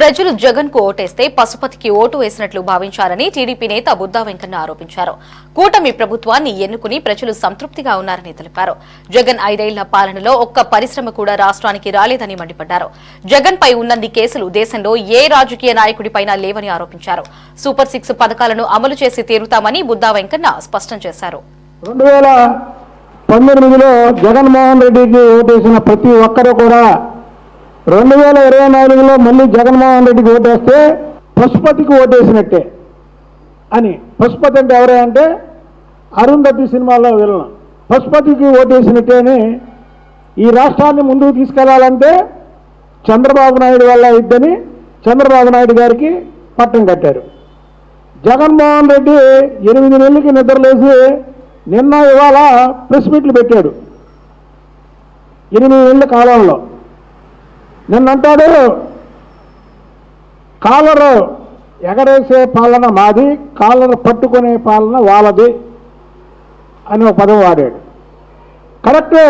ప్రజలు జగన్ కు ఓటేస్తే పశుపతికి ఓటు వేసినట్లు భావించారని టీడీపీ నేత బుద్దా వెంకన్న ఆరోపించారు. కూటమి ప్రభుత్వాన్ని ఎన్నుకుని ప్రజలు సంతృప్తిగా ఉన్నారని తెలిపారు. జగన్ 5 ఏళ్ల పాలనలో ఒక్క పరిశ్రమ కూడా రాష్ట్రానికి రాలేదని మండిపడ్డారు. జగన్ పై ఉన్నన్ని కేసులు దేశంలో ఏ రాజకీయ నాయకుడిపైనా లేవని ఆరోపించారు. సూపర్ 6 పథకాలను అమలు చేసి తీరుతామని బుద్దా వెంకన్న స్పష్టం చేశారు. 2019లో జగన్మోహన్ రెడ్డికి ఓటేసిన ప్రతి ఒక్కరూ కూడా 2024లో మళ్ళీ జగన్మోహన్ రెడ్డికి ఓటేస్తే పశుపతికి ఓటేసినట్టే అని. పశుపతి అంటే ఎవరే అంటే అరుంధతి సినిమాలో విలన్. పశుపతికి ఓటేసినట్టే అని. ఈ రాష్ట్రాన్ని ముందుకు తీసుకెళ్లాలంటే చంద్రబాబు నాయుడు వల్ల ఇద్దని చంద్రబాబు నాయుడు గారికి పట్టం కట్టారు. జగన్మోహన్ రెడ్డి 8 నెలలకి నిద్రలేసి నిన్న ఇవాళ ప్రెస్ మీట్లు పెట్టాడు. 8 నెలల కాలంలో నిన్నంటాడు కాలరు ఎగరేసే పాలన మాది, కాలరు పట్టుకునే పాలన వాళ్ళది అని ఒక పదం వాడాడు. కరెక్టే.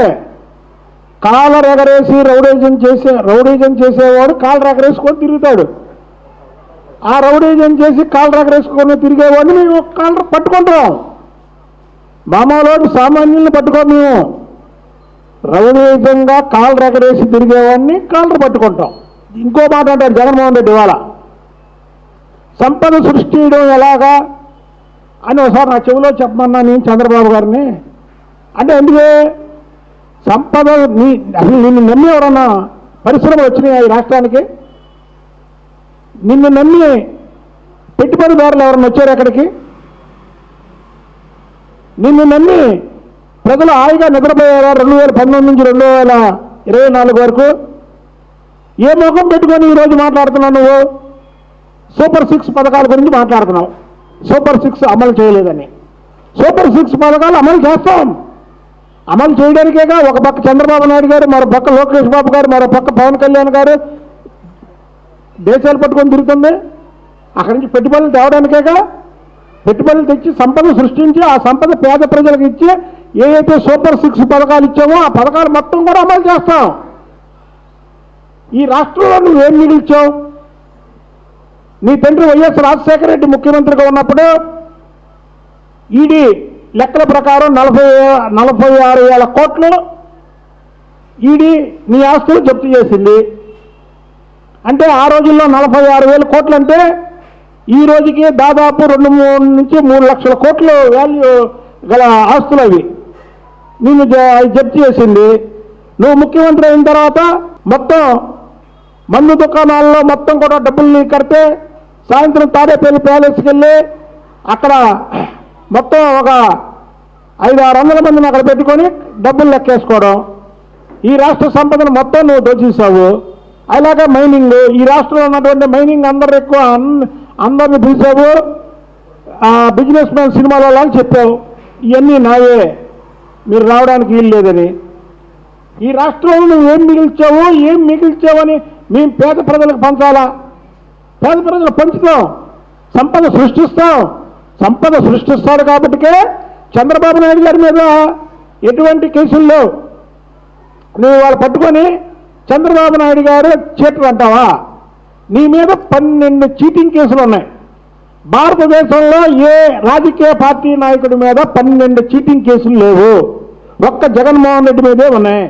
కాలర్ ఎగరేసి రౌడీజం చేసేవాడు కాలర్ ఎగరేసుకొని తిరుగుతాడు. ఆ రౌడీజం చేసి కాలర్ ఎగరేసుకొని తిరిగేవాడిని మేము కాలర్ పట్టుకుంటాం. మామూలు సామాన్యుల్ని పట్టుకోం. మేము రౌడీజంగా కాలర్ ఎగరేసి తిరిగేవాడిని కాలర్ పట్టుకుంటాం. ఇంకో మాట అంటారు జగన్మోహన్ రెడ్డి వాళ్ళ సంపద సృష్టించడం ఎలాగా అని ఒకసారి నా చెవిలో చెప్పమన్నా నేను చంద్రబాబు గారిని. అంటే ఎందుకే సంపద అసలు నిన్ను నమ్మి ఎవరన్నా పరిశ్రమలు వచ్చినాయి ఈ రాష్ట్రానికి? నిన్ను నమ్మి పెట్టుబడిదారులు ఎవరన్నా వచ్చారు ఎక్కడికి? నిన్ను నమ్మి ప్రజలు హాయిగా నిద్రపోయారా 2019 నుంచి 2024 వరకు? ఏ ముఖం పెట్టుకొని ఈరోజు మాట్లాడుతున్నావు? నువ్వు సూపర్ 6 పథకాల గురించి మాట్లాడుతున్నావు. సూపర్ 6 అమలు చేయలేదని. సూపర్ 6 పథకాలు అమలు చేస్తాం. అమలు చేయడానికేగా ఒక పక్క చంద్రబాబు నాయుడు గారు, మరో పక్క లోకేష్ బాబు గారు, మరో పక్క పవన్ కళ్యాణ్ గారు దేశాలు పట్టుకొని తిరుగుతుంది. అక్కడి నుంచి పెట్టుబడులు తేవడానికేగా. పెట్టుబడులు తెచ్చి సంపద సృష్టించి ఆ సంపద పేద ప్రజలకు ఇచ్చి ఏదైతే సూపర్ 6 పథకాలు ఇచ్చామో ఆ పథకాలు మొత్తం కూడా అమలు చేస్తాం. ఈ రాష్ట్రంలో నువ్వేం మిగిల్చావు? నీ తండ్రి వైఎస్ రాజశేఖర రెడ్డి ముఖ్యమంత్రిగా ఉన్నప్పుడు ఈడీ లెక్కల ప్రకారం 46,000 కోట్లు ఈడీ నీ ఆస్తులు జప్తు చేసింది. అంటే ఆ రోజుల్లో 46,000 కోట్లు అంటే ఈ రోజుకి దాదాపు 2 నుంచి 3 లక్షల కోట్లు వాల్యూ గల ఆస్తులు అవి నేను జప్తు చేసింది. నువ్వు ముఖ్యమంత్రి అయిన తర్వాత మొత్తం మందు దుకాణాల్లో మొత్తం కూడా డబ్బులు నీకు కడితే సాయంత్రం తాడేపల్లి ప్యాలెస్కి వెళ్ళి అక్కడ మొత్తం ఒక 500-600 మందిని అక్కడ పెట్టుకొని డబ్బులు లెక్కేసుకోవడం. ఈ రాష్ట్ర సంపదను మొత్తం నువ్వు దోచేసావు. అలాగే మైనింగ్, ఈ రాష్ట్రంలో ఉన్నటువంటి మైనింగ్ అందరిని పిలిచావు. బిజినెస్ మ్యాన్ సినిమాలో లాగా చెప్పావు ఇవన్నీ నావే, మీరు రావడానికి వీలు లేదని. ఈ రాష్ట్రంలో నువ్వు ఏం మిగిల్చావని మేము పేద ప్రజలకు పంచాలా? పేద ప్రజలు పంచుతాం, సంపద సృష్టిస్తాం. సంపద సృష్టిస్తాడు కాబట్టికే చంద్రబాబు నాయుడు గారి మీద ఎటువంటి కేసులు లేవు. నువ్వు వాళ్ళు పట్టుకొని చంద్రబాబు నాయుడు గారు చీటర్ అంటావా? నీ మీద 12 చీటింగ్ కేసులు ఉన్నాయి. భారతదేశంలో ఏ రాజకీయ పార్టీ నాయకుడి మీద 12 చీటింగ్ కేసులు లేవు. ఒక్క జగన్మోహన్ రెడ్డి మీదే ఉన్నాయి.